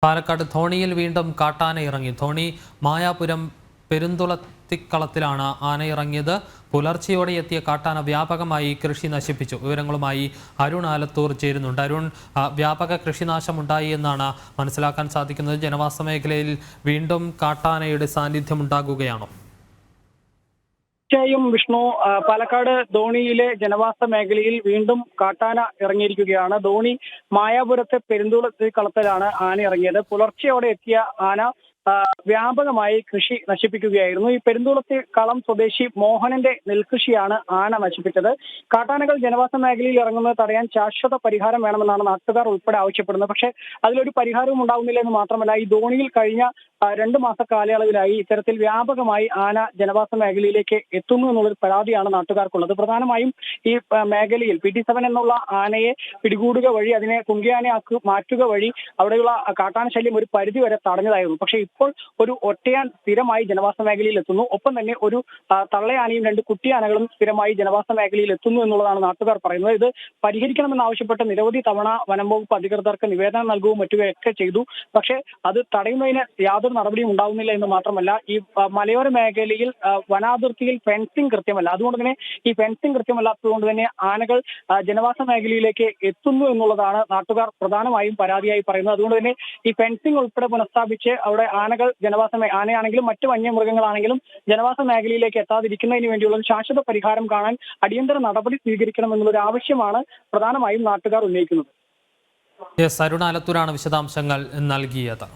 പാലക്കാട് ധോണിയിൽ വീണ്ടും കാട്ടാന ഇറങ്ങി. ധോണി മായാപുരം പെരുന്തുളത്തിക്കളത്തിലാണ് ആന ഇറങ്ങിയത്. പുലർച്ചെയോടെ എത്തിയ കാട്ടാന വ്യാപകമായി കൃഷി നശിപ്പിച്ചു. വിവരങ്ങളുമായി അരുൺ ആലത്തൂർ ചേരുന്നുണ്ട്. അരുൺ, വ്യാപക കൃഷിനാശമുണ്ടായി എന്നാണ് മനസ്സിലാക്കാൻ സാധിക്കുന്നത്. ജനവാസ മേഖലയിൽ വീണ്ടും കാട്ടാനയുടെ സാന്നിധ്യം ഉണ്ടാകുകയാണോ? തീർച്ചയായും വിഷ്ണു, പാലക്കാട് ധോണിയിലെ ജനവാസ മേഖലയിൽ വീണ്ടും കാട്ടാന ഇറങ്ങിയിരിക്കുകയാണ്. ധോണി മായാപുരത്തെ പെരുന്തുളത്തിക്കളത്തിലാണ് ആന ഇറങ്ങിയത്. പുലർച്ചെയോടെ എത്തിയ ആന വ്യാപകമായി കൃഷി നശിപ്പിക്കുകയായിരുന്നു. ഈ പെരുന്തുളത്തിക്കളം സ്വദേശി മോഹനന്റെ നെൽകൃഷിയാണ് ആന നശിപ്പിച്ചത്. കാട്ടാനകൾ ജനവാസ മേഖലയിൽ ഇറങ്ങുന്നത് തടയാൻ ശാശ്വത പരിഹാരം വേണമെന്നാണ് നാട്ടുകാർ ഉൾപ്പെടെ ആവശ്യപ്പെടുന്നത്. പക്ഷേ അതിലൊരു പരിഹാരവും ഉണ്ടാകുന്നില്ല എന്ന് മാത്രമല്ല, ഈ ധോണിയിൽ കഴിഞ്ഞ 2 മാസ കാലയളവിലായി ഇത്തരത്തിൽ വ്യാപകമായി ആന ജനവാസ മേഖലയിലേക്ക് എത്തുന്നു എന്നുള്ളൊരു പരാതിയാണ് നാട്ടുകാർക്കുള്ളത്. പ്രധാനമായും ഈ മേഖലയിൽ PT7 എന്നുള്ള ആനയെ പിടികൂടുക വഴി, അതിനെ കുങ്കിയാനയാക്കി മാറ്റുക വഴി അവിടെയുള്ള കാട്ടാന ശല്യം ഒരു പരിധി വരെ തടഞ്ഞതായിരുന്നു. പക്ഷേ ഇപ്പോൾ ഒരു ഒറ്റയാൻ സ്ഥിരമായി ജനവാസ മേഖലയിൽ എത്തുന്നു. ഒപ്പം തന്നെ ഒരു തള്ളയാനയും 2 കുട്ടിയാനകളും സ്ഥിരമായി ജനവാസ മേഖലയിൽ എത്തുന്നു എന്നുള്ളതാണ് നാട്ടുകാർ പറയുന്നത്. ഇത് പരിഹരിക്കണമെന്നാവശ്യപ്പെട്ട് നിരവധി തവണ വനം വകുപ്പ് അധികൃതർക്ക് നിവേദനം നൽകുകയും മറ്റുമൊക്കെ ചെയ്തു. പക്ഷേ അത് തടയുന്നതിന് യാതൊരു നടപടിയും ഉണ്ടാകുന്നില്ല എന്ന് മാത്രമല്ല, ഈ മലയോര മേഖലയിൽ വനാതിർത്തിയിൽ ഫെൻസിംഗ് കൃത്യമല്ല. അതുകൊണ്ട് തന്നെ ഈ ഫെൻസിംഗ് കൃത്യമല്ലാത്തത് കൊണ്ട് തന്നെ ആനകൾ ജനവാസ മേഖലയിലേക്ക് എത്തുന്നു എന്നുള്ളതാണ് നാട്ടുകാർ പ്രധാനമായും പരാതിയായി പറയുന്നത്. അതുകൊണ്ട് തന്നെ ഈ ഫെൻസിംഗ് ഉൾപ്പെടെ പുനഃസ്ഥാപിച്ച് അവിടെ ആനകൾ ആനയാണെങ്കിലും മറ്റു വന്യമൃഗങ്ങളാണെങ്കിലും ജനവാസ മേഖലയിലേക്ക് എത്താതിരിക്കുന്നതിന് വേണ്ടിയുള്ള ഒരു ശാശ്വത പരിഹാരം കാണാൻ അടിയന്തര നടപടി സ്വീകരിക്കണമെന്നുള്ളൊരു ആവശ്യമാണ് പ്രധാനമായും നാട്ടുകാർ ഉന്നയിക്കുന്നത്. അരുൺ ആലത്തൂരാണ് വിശദാംശങ്ങൾ നൽകിയത്.